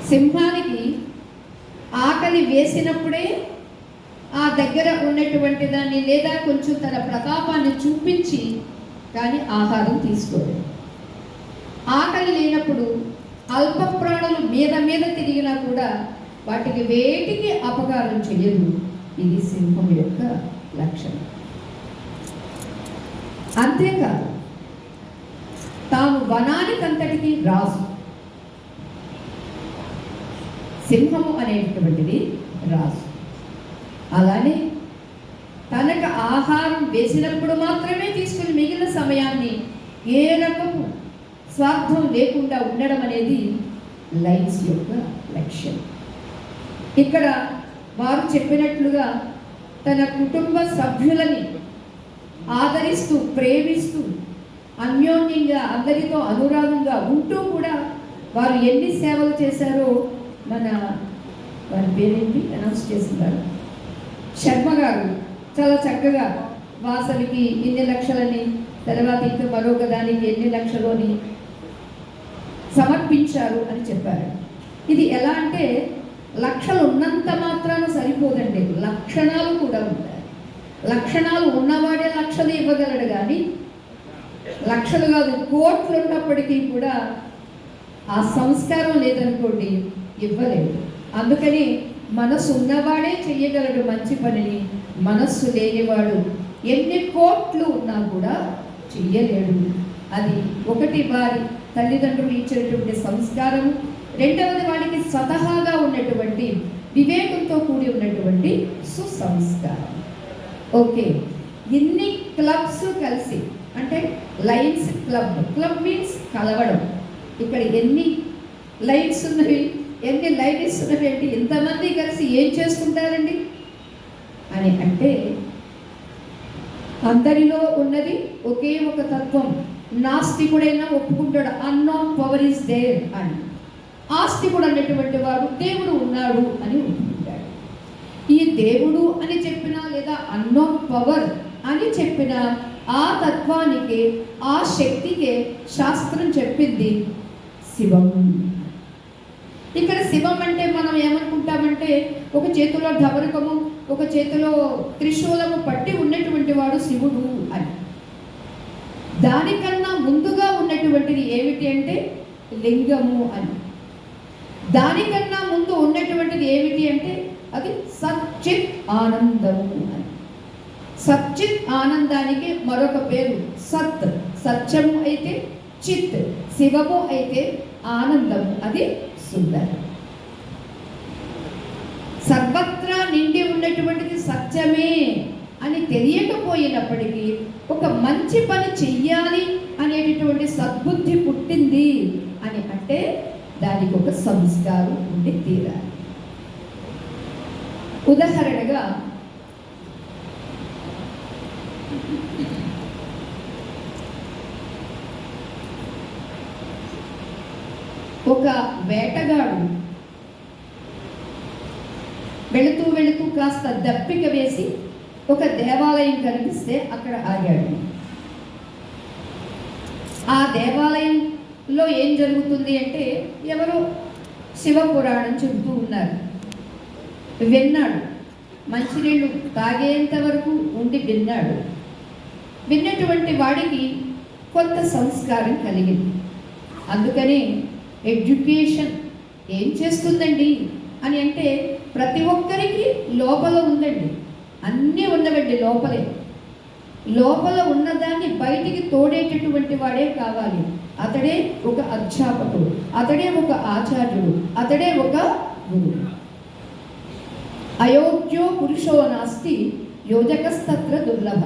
సింహానికి ఆకలి వేసినప్పుడే ఆ దగ్గర ఉన్నటువంటి దాన్ని లేదా కొంచెం తన ప్రతాపాన్ని చూపించి కానీ ఆహారం తీసుకోలేదు. ఆకలి లేనప్పుడు అల్ప ప్రాణులు మీద మీద తిరిగినా కూడా వాటికి వేటికి అపకారం చేయదు. ఇది సింహం యొక్క లక్షణం. అంతేకాదు, తాను వనానికంతటికి రాజు. సింహము అనేటువంటిది రాజు. అలానే తనకు ఆహారం వేసినప్పుడు మాత్రమే తీసుకుని మిగిలిన సమయాన్ని ఏ రకము స్వార్థం లేకుండా ఉండడం అనేది లయన్స్ యొక్క లక్ష్యం. ఇక్కడ వారు చెప్పినట్లుగా తన కుటుంబ సభ్యులని ఆదరిస్తూ ప్రేమిస్తూ అన్యోన్యంగా అందరితో అనురాగంగా ఉంటూ కూడా వారు ఎన్ని సేవలు చేశారో వారి పేరేంటి అనౌన్స్ చేస్తున్నారు, శర్మ గారు చాలా చక్కగా వాసవికి ఇన్ని లక్షలని, తర్వాత ఇంకా మరొక దానికి ఎన్ని లక్షలు అని సమర్పించారు అని చెప్పారు. ఇది ఎలా అంటే లక్షలు ఉన్నంత మాత్రాన సరిపోదండి, లక్షణాలు కూడా ఉంటాయి. లక్షణాలు ఉన్నవాడే లక్షలు ఇవ్వగలడు, కానీ లక్షలు కాదు కోట్లు ఉన్నప్పటికీ కూడా ఆ సంస్కారం లేదనుకోండి ఇవ్వలేడు. అందుకని మనసు ఉన్నవాడే చెయ్యగలడు మంచి పనిని, మనస్సు లేనివాడు ఎన్ని కోట్లు ఉన్నా కూడా చెయ్యలేడు. అది ఒకటి వారి తల్లిదండ్రులు ఇచ్చినటువంటి సంస్కారం, రెండవది వాడికి స్వతహాగా ఉన్నటువంటి వివేకంతో కూడి ఉన్నటువంటి సుసంస్కారం. ఓకే, ఇన్ని క్లబ్స్ కలిసి అంటే లయన్స్ క్లబ్, క్లబ్ మీన్స్ కలవడం. ఇక్కడ ఎన్ని లైన్స్ ఉన్నవి, ఎన్ని లైన్స్ ఉన్నవి అంటే ఇంతమంది కలిసి ఏం చేసుకుంటారండి అని అంటే అందరిలో ఉన్నది ఒకే ఒక తత్వం. నాస్తికుడైనా ఒప్పుకుంటాడు అన్నోన్ పవర్ ఈస్ దేర్ అని. ఆస్తికుడు అనేటువంటి వాడు దేవుడు ఉన్నాడు అని ఒప్పుకుంటాడు. ఈ దేవుడు అని చెప్పినా లేదా అన్నోన్ పవర్ అని చెప్పిన ఆ తత్వానికి ఆ శక్తికే శాస్త్రం చెప్పింది శివం. ఇక్కడ శివం అంటే మనం ఏమనుకుంటామంటే ఒక చేతిలో ఢమరుకము, ఒక చేతిలో త్రిశూలము పట్టి ఉన్నటువంటి వాడు శివుడు అని. దానికన్నా ముందుగా ఉన్నటువంటిది ఏమిటి అంటే లింగము అని. దానికన్నా ముందు ఉన్నటువంటిది ఏమిటి అంటే అది సచ్చిత్ ఆనందము అని. సచ్చిత్ ఆనందానికి మరొక పేరు సత్. సత్యము అయితే చిత్, శివము అయితే ఆనందము, అది సుందరం. సర్వత్రా నిండి ఉన్నటువంటిది సత్యమే అని తెలియకపోయినప్పటికీ ఒక మంచి పని చెయ్యాలి అనేటటువంటి సద్బుద్ధి పుట్టింది అని అంటే దానికి ఒక సంస్కారం ఉండి తీరాలి. ఉదాహరణగా ఒక వేటగాడు వెళుతూ వెళుతూ కాస్త దప్పిక వేసి ఒక దేవాలయం కనిపిస్తే అక్కడ ఆగాడు. ఆ దేవాలయంలో ఏం జరుగుతుంది అంటే ఎవరో శివపురాణం చెబుతూ ఉన్నారు. విన్నాడు, మంచినీళ్ళు తాగేంత వరకు ఉండి విన్నాడు. విన్నటువంటి వాడికి కొంత సంస్కారం కలిగింది. అందుకని ఎడ్యుకేషన్ ఏం చేస్తుందండి అని అంటే ప్రతి ఒక్కరికి లోపల ఉందండి, అన్నీ ఉన్నవండి లోపలే. లోపల ఉన్నదాన్ని బయటికి తోడేటటువంటి వాడే కావాలి. అతడే ఒక అధ్యాపకుడు, అతడే ఒక ఆచార్యుడు, అతడే ఒక గురువు. అయోగ్యో పురుషో నాస్తి యోజకస్తత్ర దుర్లభ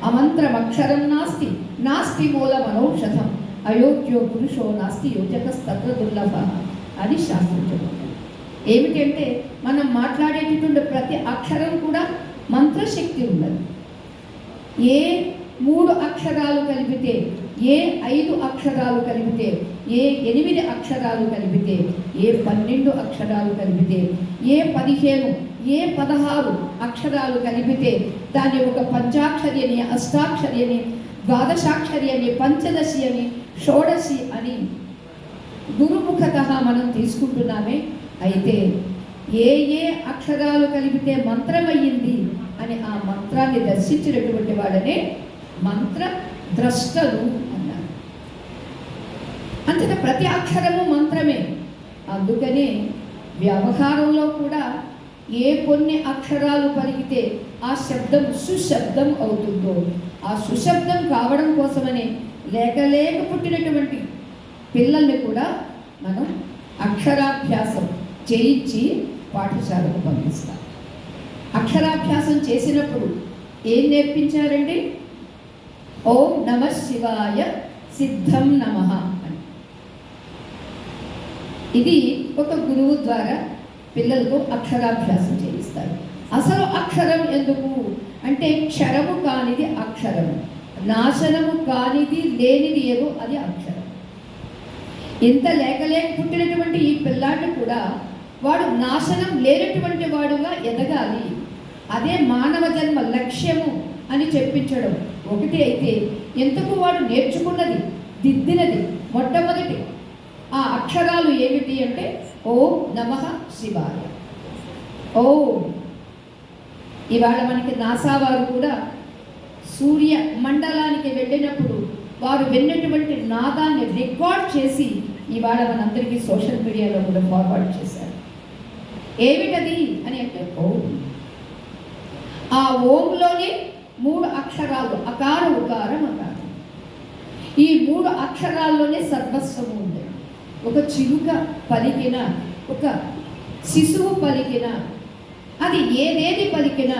అమంత్రమక్షరం నాస్తి నాస్తి మూలమనౌషధం అయోగ్యో పురుషో నాస్తి యోజకస్తత్ర దుర్లభ అని శాస్త్రం చెబుతుంది. ఏమిటంటే మనం మాట్లాడేటటువంటి ప్రతి అక్షరం కూడా మంత్రశక్తి ఉన్నది. ఏ 3 అక్షరాలు కలిపితే, ఏ 5 అక్షరాలు కలిపితే, ఏ 8 అక్షరాలు కలిపితే, ఏ 12 అక్షరాలు కలిపితే, ఏ 15, ఏ 16 అక్షరాలు కలిపితే దాన్ని ఒక పంచాక్షరి అని, అష్టాక్షరి అని, ద్వాదశాక్షరి అని, పంచదశి అని, షోడశి అని గురుముఖత మనం తీసుకుంటున్నామే. అయితే ఏ ఏ అక్షరాలు కలిపితే మంత్రమయ్యింది అని ఆ మంత్రాన్ని దర్శించినటువంటి వాడనే మంత్ర ద్రష్టలు అన్నారు. అంతట ప్రతి అక్షరము మంత్రమే. అందుకనే వ్యవహారంలో కూడా ఏ కొన్ని అక్షరాలు పలికితే ఆ శబ్దం సుశబ్దం అవుతుందో, ఆ సుశబ్దం కావడం కోసమనే లేక పుట్టినటువంటి పిల్లల్ని కూడా మనం అక్షరాభ్యాసం చేయించి పాఠశాలకు పంపిస్తాం. అక్షరాభ్యాసం చేసినప్పుడు ఏం నేర్పించారండి? ఓం నమః శివాయ సిద్ధం నమః అని. ఇది ఒక గురువు ద్వారా పిల్లలకు అక్షరాభ్యాసం చేయిస్తారు. అసలు అక్షరం ఎందుకు అంటే క్షరము కానిది అక్షరము, నాశనము కానిది లేనిది ఏదో అది అక్షరం. ఇంత లేక పుట్టినటువంటి ఈ పిల్లాడిని కూడా వాడు నాశనం లేనటువంటి వాడుగా ఎదగాలి, అదే మానవ జన్మ లక్ష్యము అని చెప్పించడం ఒకటి. అయితే ఎంతకు వాడు నేర్చుకున్నది, దిద్దినది మొట్టమొదటి ఆ అక్షరాలు ఏమిటి అంటే ఓం నమః శివాయ. ఓం. ఇవాళ మనకి నాసా వారు కూడా సూర్య మండలానికి వెళ్ళినప్పుడు వారు విన్నటువంటి నాదాన్ని రికార్డ్ చేసి ఇవాళ మనందరికీ సోషల్ మీడియాలో కూడా ఫార్వర్డ్ చేశారు. ఏమిటది అని అంటే ఓం. ఆ ఓంలోనే 3 అక్షరాలు అకార ఉకార మకారం. ఈ 3 అక్షరాల్లోనే సర్వస్వము ఉంది. ఒక చిలుక పలికిన, ఒక శిశువు పలికిన, అది ఏదేది పలికినా